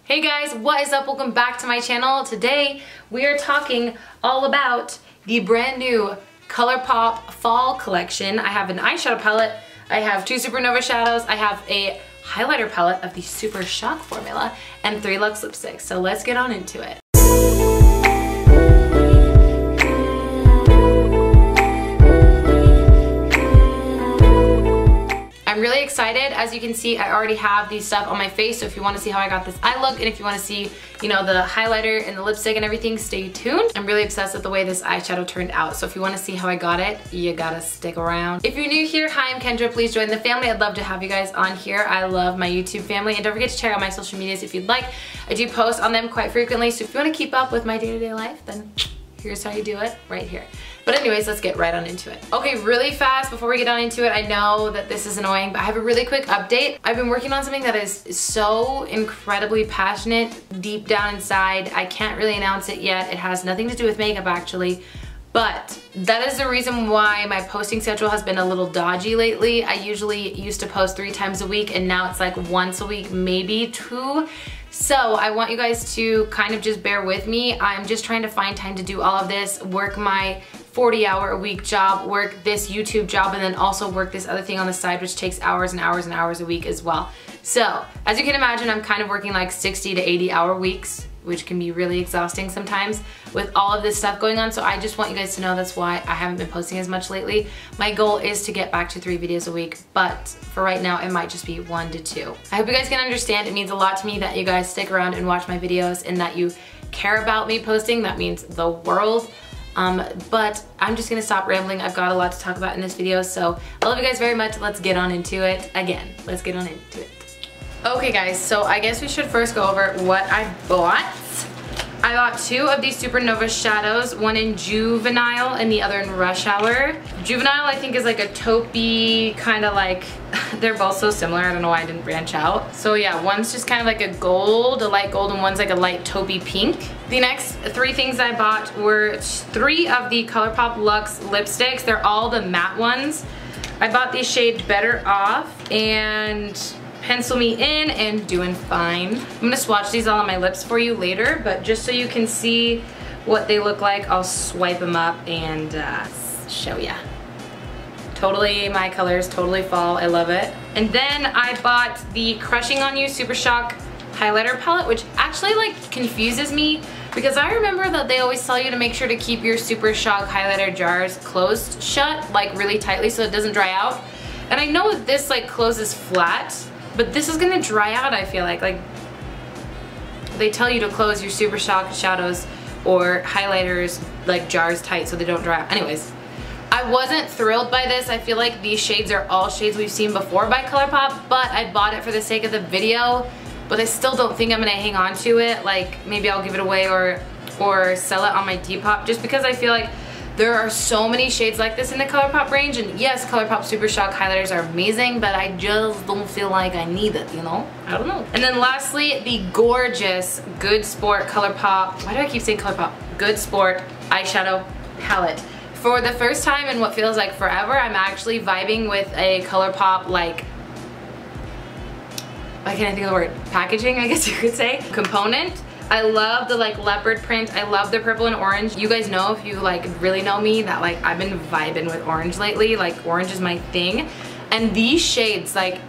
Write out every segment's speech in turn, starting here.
Hey guys, what is up? Welcome back to my channel. Today we are talking all about the brand new ColourPop Fall collection. I have an eyeshadow palette, I have 2 Supernova shadows, I have a highlighter palette of the Super Shock formula, and 3 Lux lipsticks. So let's get on into it. I'm really excited. As you can see, I already have these stuff on my face, so if you want to see how I got this eye look and if you want to see, you know, the highlighter and the lipstick and everything, stay tuned. I'm really obsessed with the way this eyeshadow turned out, so if you want to see how I got it, you gotta stick around. If you're new here, hi, I'm Kendra. Please join the family. I'd love to have you guys on here. I love my YouTube family, and don't forget to check out my social medias if you'd like. I do post on them quite frequently, so if you want to keep up with my day-to-day life, then here's how you do it right here. But anyways, let's get right on into it. Okay, really fast before we get on into it, I know that this is annoying, but I have a really quick update. I've been working on something that is so incredibly passionate deep down inside. I can't really announce it yet. It has nothing to do with makeup actually, but that is the reason why my posting schedule has been a little dodgy lately. I usually used to post 3 times a week, and now it's like once a week, maybe 2. So I want you guys to kind of just bear with me. I'm just trying to find time to do all of this, work my 40-hour-a-week job, work this YouTube job, and then also work this other thing on the side, which takes hours and hours and hours a week as well. So as you can imagine, I'm kind of working like 60 to 80-hour weeks, which can be really exhausting sometimes with all of this stuff going on. So I just want you guys to know that's why I haven't been posting as much lately. My goal is to get back to 3 videos a week, but for right now it might just be 1 to 2. I hope you guys can understand. It means a lot to me that you guys stick around and watch my videos and that you care about me posting. That means the world. But I'm just gonna stop rambling. I've got a lot to talk about in this video, so I love you guys very much. Let's get on into it. Again, let's get on into it. Okay guys, so I guess we should first go over what I bought. I bought 2 of these Supernova shadows, one in Juvenile and the other in Rush Hour. Juvenile I think is like a taupey kind of like, they're both so similar, I don't know why I didn't branch out. So yeah, one's just kind of like a gold, a light gold, and one's like a light taupey pink. The next 3 things I bought were 3 of the ColourPop Lux lipsticks. They're all the matte ones. I bought these shades Better Off and Pencil Me In and Doing Fine. I'm gonna swatch these all on my lips for you later, but just so you can see what they look like, I'll swipe them up and show ya. Totally my colors, totally fall, I love it. And then I bought the Crushing On You Super Shock highlighter palette, which actually like confuses me because I remember that they always tell you to make sure to keep your Super Shock highlighter jars closed shut, like really tightly so it doesn't dry out. And I know that this like closes flat, but this is gonna dry out, I feel like. Like, they tell you to close your Super Shock shadows or highlighters like jars tight so they don't dry out. Anyways, I wasn't thrilled by this. I feel like these shades are all shades we've seen before by ColourPop, but I bought it for the sake of the video, but I still don't think I'm gonna hang on to it. Like, maybe I'll give it away or sell it on my Depop, just because I feel like there are so many shades like this in the ColourPop range, and yes, ColourPop Super Shock highlighters are amazing, but I just don't feel like I need it, you know? I don't know. And then lastly, the gorgeous Good Sport ColourPop, why do I keep saying ColourPop? Good Sport eyeshadow palette. For the first time in what feels like forever, I'm actually vibing with a ColourPop, like, why can't I think of the word? Packaging, I guess you could say. Component. I love the like leopard print. I love the purple and orange. You guys know, if you like really know me, that like I've been vibing with orange lately. Like, orange is my thing. And these shades, like,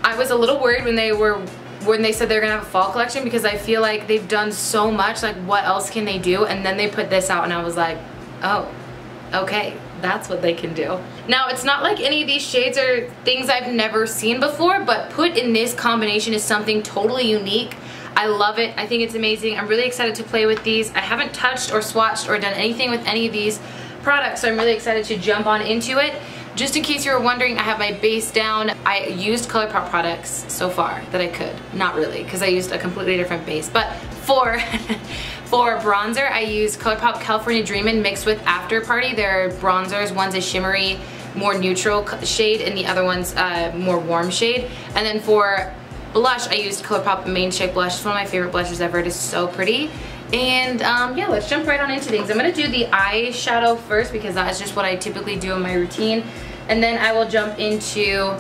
I was a little worried when they said they're gonna have a fall collection, because I feel like they've done so much, like what else can they do? And then they put this out and I was like, oh, okay, that's what they can do. Now, it's not like any of these shades are things I've never seen before, but put in this combination is something totally unique. I love it. I think it's amazing. I'm really excited to play with these. I haven't touched or swatched or done anything with any of these products, so I'm really excited to jump on into it. Just in case you were wondering, I have my base down. I used ColourPop products so far that I could. Not really, because I used a completely different base. But for bronzer, I used ColourPop California Dreamin' mixed with After Party. They're bronzers. One's a shimmery, more neutral shade, and the other one's more warm shade. And then for blush, I used ColourPop Main Shake Blush. It's one of my favorite blushes ever. It is so pretty. And yeah, let's jump right on into things. I'm going to do the eyeshadow first because that is just what I typically do in my routine. And then I will jump into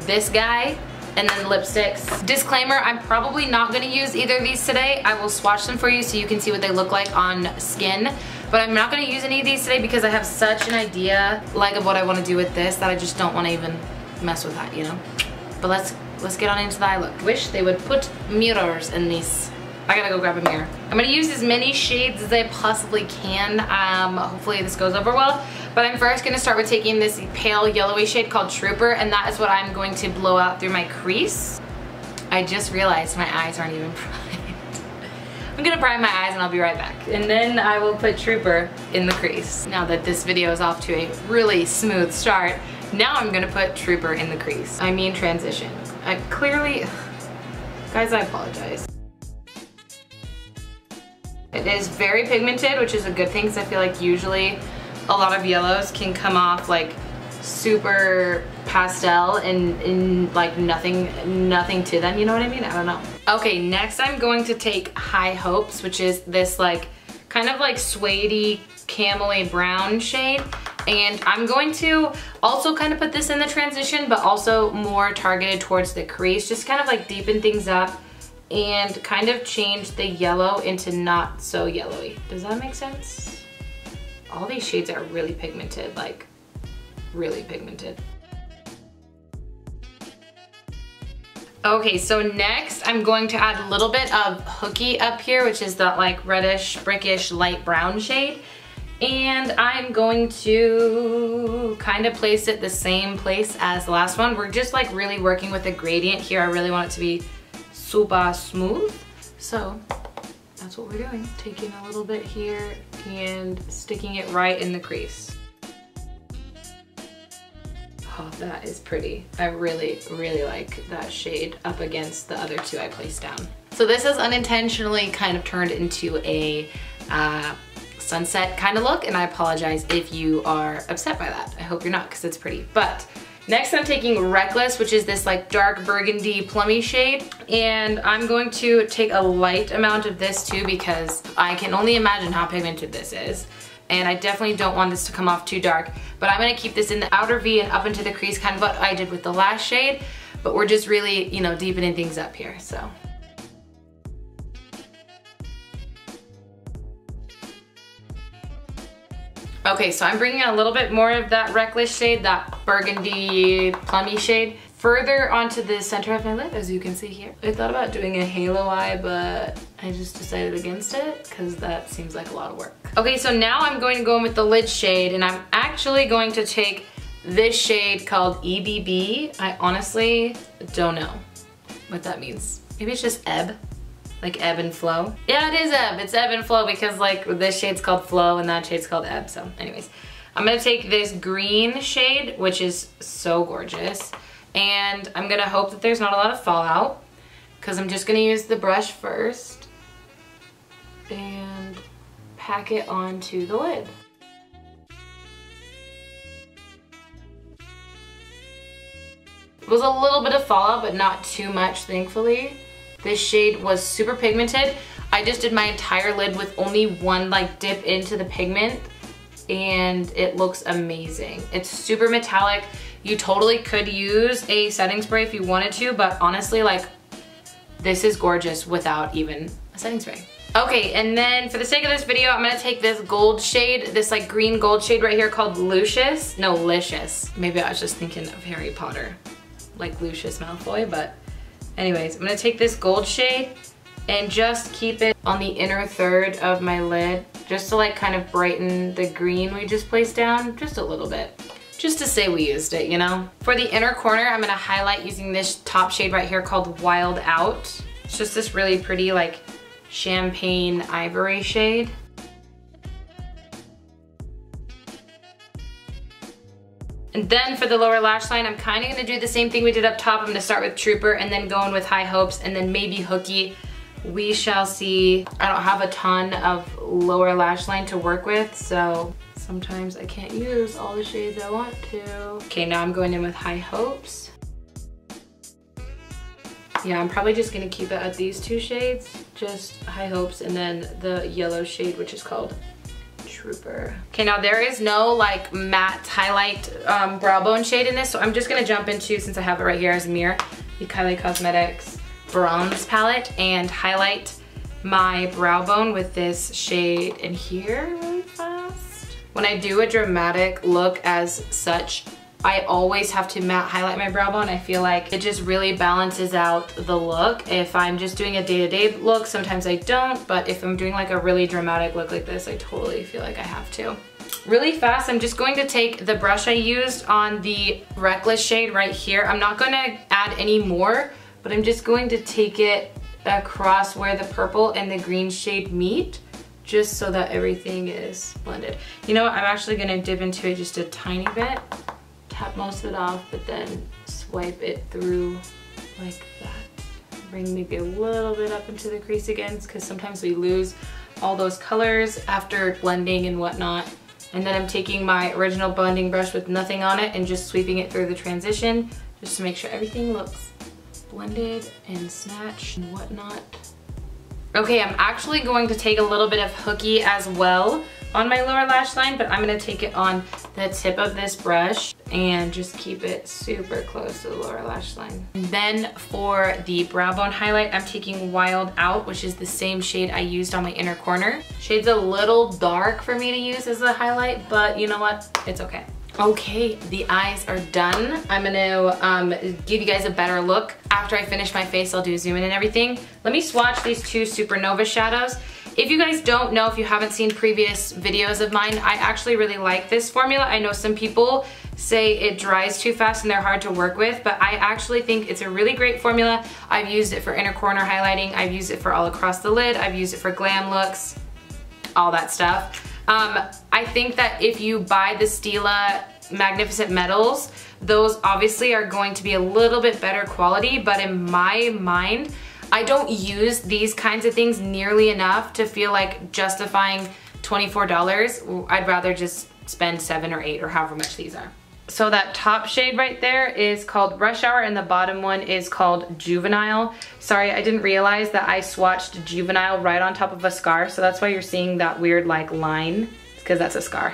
this guy. and then lipsticks. Disclaimer, I'm probably not gonna use either of these today. I will swatch them for you so you can see what they look like on skin. But I'm not gonna use any of these today because I have such an idea like of what I wanna do with this that I just don't wanna even mess with that, you know? But let's get on into the eye look. Wish they would put mirrors in these. I gotta go grab a mirror. I'm gonna use as many shades as I possibly can. Hopefully this goes over well. But I'm first gonna start with taking this pale yellowy shade called Trooper, and that is what I'm going to blow out through my crease. I just realized my eyes aren't even primed. I'm gonna prime my eyes and I'll be right back. And then I will put Trooper in the crease. Now that this video is off to a really smooth start, now I'm gonna put Trooper in the crease. I mean transition. I clearly, guys, I apologize. It is very pigmented, which is a good thing because I feel like usually a lot of yellows can come off like super pastel and like nothing to them, you know what I mean? I don't know. Okay, next I'm going to take High Hopes, which is this like kind of like suede-y camel-y brown shade. And I'm going to also kind of put this in the transition, but also more targeted towards the crease, just kind of like deepen things up and kind of change the yellow into not so yellowy. Does that make sense? All these shades are really pigmented, like really pigmented. Okay, so next I'm going to add a little bit of Hooky up here, which is that like reddish, brickish, light brown shade. And I'm going to kind of place it the same place as the last one. We're just like really working with a gradient here. I really want it to be super smooth. So that's what we're doing. Taking a little bit here and sticking it right in the crease. Oh, that is pretty. I really, really like that shade up against the other two I placed down. So this has unintentionally kind of turned into a sunset kind of look, and I apologize if you are upset by that. I hope you're not, because it's pretty. But next I'm taking Reckless, which is this like dark burgundy plummy shade, and I'm going to take a light amount of this too because I can only imagine how pigmented this is. And I definitely don't want this to come off too dark, but I'm gonna keep this in the outer V and up into the crease, kind of what I did with the last shade, but we're just really, you know, deepening things up here, so. Okay, so I'm bringing a little bit more of that Reckless shade, that burgundy plummy shade, further onto the center of my lid, as you can see here. I thought about doing a halo eye, but I just decided against it because that seems like a lot of work. Okay, so now I'm going to go in with the lid shade, and I'm actually going to take this shade called EBB. I honestly don't know what that means. Maybe it's just ebb. Like ebb and flow. Yeah, it is ebb. It's ebb and flow because like this shade's called flow and that shade's called ebb. So anyways, I'm gonna take this green shade, which is so gorgeous. And I'm gonna hope that there's not a lot of fallout because I'm just gonna use the brush first and pack it onto the lid. It was a little bit of fallout, but not too much, thankfully. This shade was super pigmented. I just did my entire lid with only one like dip into the pigment, and it looks amazing. It's super metallic. You totally could use a setting spray if you wanted to, but honestly, like, this is gorgeous without even a setting spray. Okay, and then for the sake of this video, I'm gonna take this gold shade, this like green gold shade right here called Lucius. No, Licious. Maybe I was just thinking of Harry Potter, like Lucius Malfoy, but anyways, I'm gonna take this gold shade and just keep it on the inner third of my lid, just to like kind of brighten the green we just placed down, just a little bit. Just to say we used it, you know? For the inner corner, I'm gonna highlight using this top shade right here called Wild Out. It's just this really pretty like champagne ivory shade. And then for the lower lash line, I'm kind of gonna do the same thing we did up top. I'm gonna start with Trooper and then go in with High Hopes and then maybe Hooky. We shall see. I don't have a ton of lower lash line to work with, so sometimes I can't use all the shades I want to. Okay, now I'm going in with High Hopes. Yeah, I'm probably just gonna keep it at these two shades, just High Hopes and then the yellow shade, which is called Trooper. Okay, now there is no like matte highlight brow bone shade in this, so I'm just gonna jump into, since I have it right here as a mirror, the Kylie Cosmetics bronze palette and highlight my brow bone with this shade in here really fast. When I do a dramatic look as such, I always have to matte highlight my brow bone. I feel like it just really balances out the look. If I'm just doing a day-to-day look, sometimes I don't, but if I'm doing like a really dramatic look like this, I totally feel like I have to. Really fast, I'm just going to take the brush I used on the Reckless shade right here. I'm not gonna add any more, but I'm just going to take it across where the purple and the green shade meet, just so that everything is blended. You know what, I'm actually gonna dip into it just a tiny bit. Tap most of it off, but then swipe it through like that. Bring maybe a little bit up into the crease again, because sometimes we lose all those colors after blending and whatnot. And then I'm taking my original blending brush with nothing on it and just sweeping it through the transition, just to make sure everything looks blended and snatched and whatnot. Okay, I'm actually going to take a little bit of hooky as well on my lower lash line, but I'm gonna take it on the tip of this brush and just keep it super close to the lower lash line. And then for the brow bone highlight, I'm taking Wild Out, which is the same shade I used on my inner corner. Shade's a little dark for me to use as a highlight, but you know what? It's okay. Okay, the eyes are done. I'm gonna give you guys a better look. After I finish my face, I'll do a zoom in and everything. Let me swatch these two Supernova shadows. If you guys don't know, if you haven't seen previous videos of mine, I actually really like this formula. I know some people say it dries too fast and they're hard to work with, but I actually think it's a really great formula. I've used it for inner corner highlighting. I've used it for all across the lid. I've used it for glam looks, all that stuff. I think that if you buy the Stila Magnificent Metals, those obviously are going to be a little bit better quality, but in my mind, I don't use these kinds of things nearly enough to feel like justifying $24. I'd rather just spend $7 or $8 or however much these are. So that top shade right there is called Rush Hour and the bottom one is called Juvenile. Sorry, I didn't realize that I swatched Juvenile right on top of a scar, so that's why you're seeing that weird like line, because that's a scar.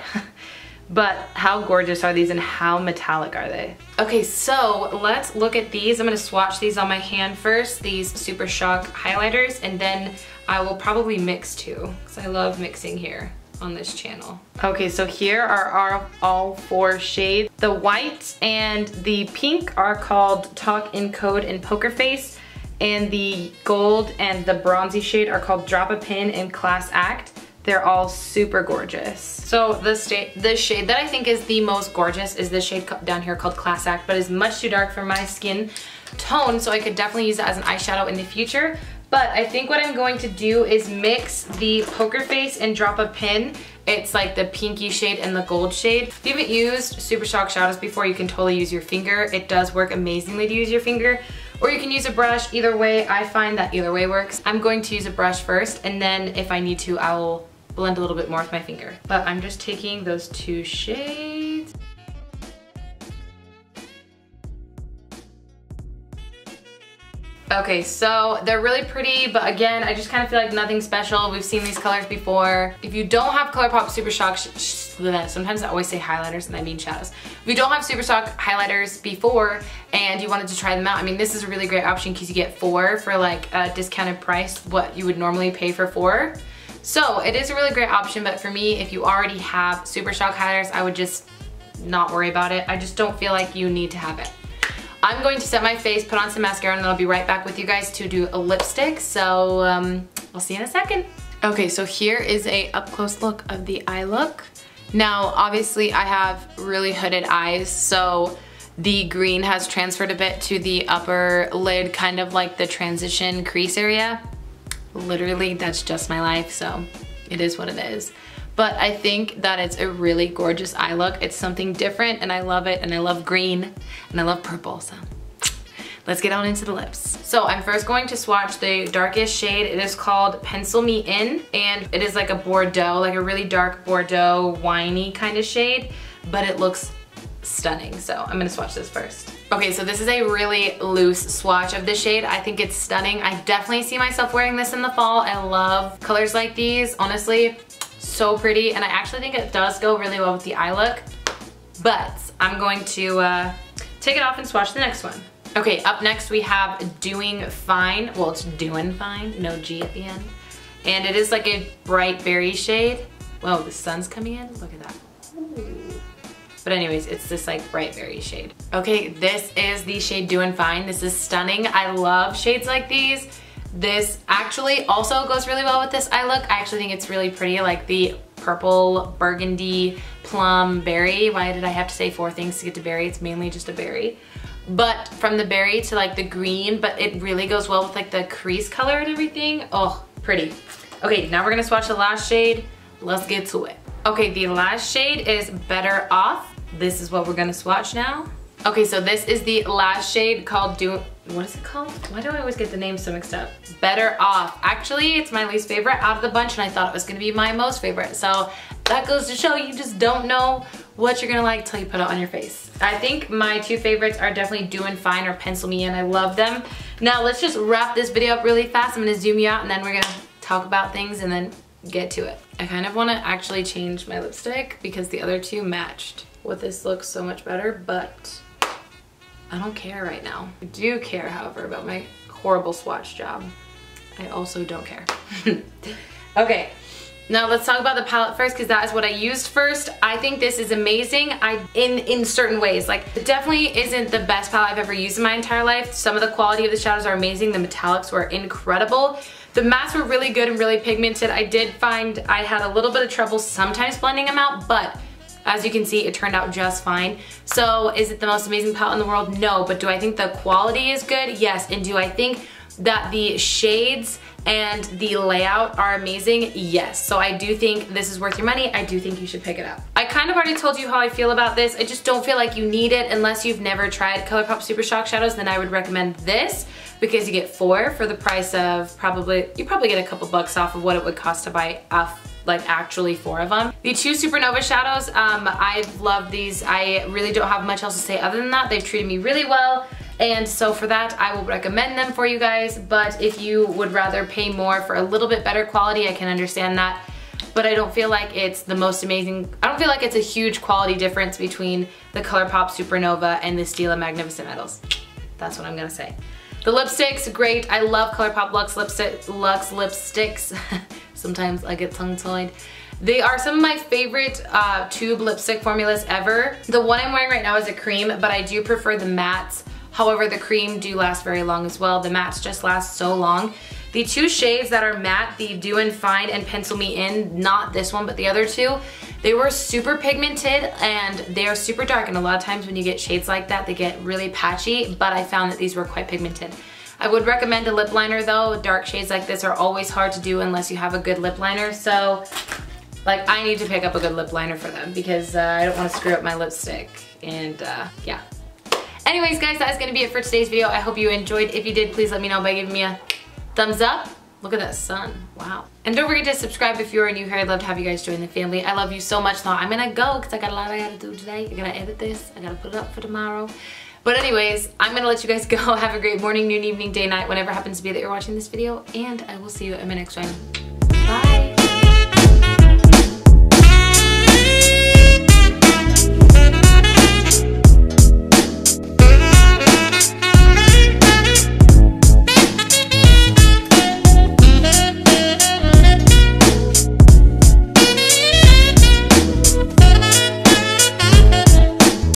But how gorgeous are these and how metallic are they? Okay, so let's look at these. I'm gonna swatch these on my hand first, these Super Shock highlighters, and then I will probably mix too, because I love mixing here on this channel. Okay, so here are all four shades. The white and the pink are called Talk in Code and Poker Face, and the gold and the bronzy shade are called Drop a Pin and Class Act. They're all super gorgeous. So the shade that I think is the most gorgeous is this shade down here called Class Act, but it's much too dark for my skin tone, so I could definitely use it as an eyeshadow in the future. But I think what I'm going to do is mix the Poker Face and Drop a Pin. It's like the pinky shade and the gold shade. If you haven't used Super Shock shadows before, you can totally use your finger. It does work amazingly to use your finger. Or you can use a brush. Either way, I find that either way works. I'm going to use a brush first, and then if I need to, I will blend a little bit more with my finger. But I'm just taking those two shades. Okay, so they're really pretty, but again, I just kind of feel like nothing special. We've seen these colors before. If you don't have ColourPop Super Shock, sometimes I always say highlighters and I mean shadows. If you don't have Super Shock highlighters before and you wanted to try them out, I mean, this is a really great option because you get 4 for like a discounted price, what you would normally pay for 4. So it is a really great option, but for me, if you already have Super Shock highlighters, I would just not worry about it. I just don't feel like you need to have it. I'm going to set my face, put on some mascara, and then I'll be right back with you guys to do a lipstick. So I'll see you in a second. Okay, so here is a up close look of the eye look. Now, obviously I have really hooded eyes, so the green has transferred a bit to the upper lid, kind of like the transition crease area. Literally, that's just my life, so it is what it is. But I think that it's a really gorgeous eye look. It's something different and I love it, and I love green and I love purple, so let's get on into the lips. So I'm first going to swatch the darkest shade. It is called Pencil Me In, and it is like a Bordeaux, like a really dark Bordeaux winey kind of shade, but it looks stunning. So I'm gonna swatch this first. Okay, so this is a really loose swatch of the shade. I think it's stunning. I definitely see myself wearing this in the fall. I love colors like these, honestly. So pretty, and I actually think it does go really well with the eye look, but I'm going to take it off and swatch the next one. Okay, up next we have Doing Fine. Well, it's Doing Fine, no G at the end. And it is like a bright berry shade. Whoa, the sun's coming in, look at that. Ooh. But anyways, it's this like bright berry shade. Okay, this is the shade Doing Fine. This is stunning. I love shades like these. This actually also goes really well with this eye look. I actually think it's really pretty, like the purple, burgundy, plum, berry. Why did I have to say 4 things to get to berry? It's mainly just a berry. But from the berry to like the green, but it really goes well with like the crease color and everything. Oh, pretty. Okay, now we're gonna swatch the last shade. Let's get to it. Okay, the last shade is Better Off. This is what we're gonna swatch now. Okay, so this is the last shade called what is it called? Why do I always get the names so mixed up? Better Off. Actually, it's my least favorite out of the bunch, and I thought it was gonna be my most favorite. So that goes to show you just don't know what you're gonna like till you put it on your face. I think my 2 favorites are definitely Doing Fine or Pencil Me In. I love them. Now let's just wrap this video up really fast. I'm gonna zoom you out and then we're gonna talk about things and then get to it. I kind of wanna actually change my lipstick because the other 2 matched. With this looks so much better, but I don't care right now. I do care, however, about my horrible swatch job. I also don't care. Okay, now let's talk about the palette first because that is what I used first. I think this is amazing in certain ways. Like, it definitely isn't the best palette I've ever used in my entire life. Some of the quality of the shadows are amazing. The metallics were incredible. The mattes were really good and really pigmented. I did find I had a little bit of trouble sometimes blending them out, but as you can see, it turned out just fine. So is it the most amazing palette in the world? No, but do I think the quality is good? Yes, and do I think that the shades and the layout are amazing? Yes. So I do think this is worth your money. I do think you should pick it up. I kind of already told you how I feel about this. I just don't feel like you need it unless you've never tried ColourPop Super Shock Shadows. Then I would recommend this because you get 4 for the price of you probably get a couple bucks off of what it would cost to buy like actually 4 of them. The 2 Supernova shadows, I've loved these. I really don't have much else to say other than that. They've treated me really well. And so for that, I will recommend them for you guys. But if you would rather pay more for a little bit better quality, I can understand that. But I don't feel like it's the most amazing. I don't feel like it's a huge quality difference between the ColourPop Supernova and the Stila Magnificent Metals. That's what I'm gonna say. The lipsticks, great. I love ColourPop Lux Lipsticks. Sometimes I get tongue-tied. They are some of my favorite tube lipstick formulas ever. The one I'm wearing right now is a cream, but I do prefer the mattes. However, the cream do last very long as well. The mattes just last so long. The 2 shades that are matte, the Doing Fine and Pencil Me In, not this one, but the other 2, they were super pigmented and they are super dark. And a lot of times when you get shades like that, they get really patchy, but I found that these were quite pigmented. I would recommend a lip liner though. Dark shades like this are always hard to do unless you have a good lip liner. So, like, I need to pick up a good lip liner for them because I don't want to screw up my lipstick. And yeah. Anyways, guys, that is going to be it for today's video. I hope you enjoyed. If you did, please let me know by giving me a thumbs up. Look at that sun. Wow. And don't forget to subscribe if you're new here. I'd love to have you guys join the family. I love you so much. Now I'm gonna go because I got a lot I gotta do today. I gotta edit this. I gotta put it up for tomorrow. But anyways, I'm gonna let you guys go. Have a great morning, noon, evening, day, night, whenever happens to be that you're watching this video. And I will see you in my next one.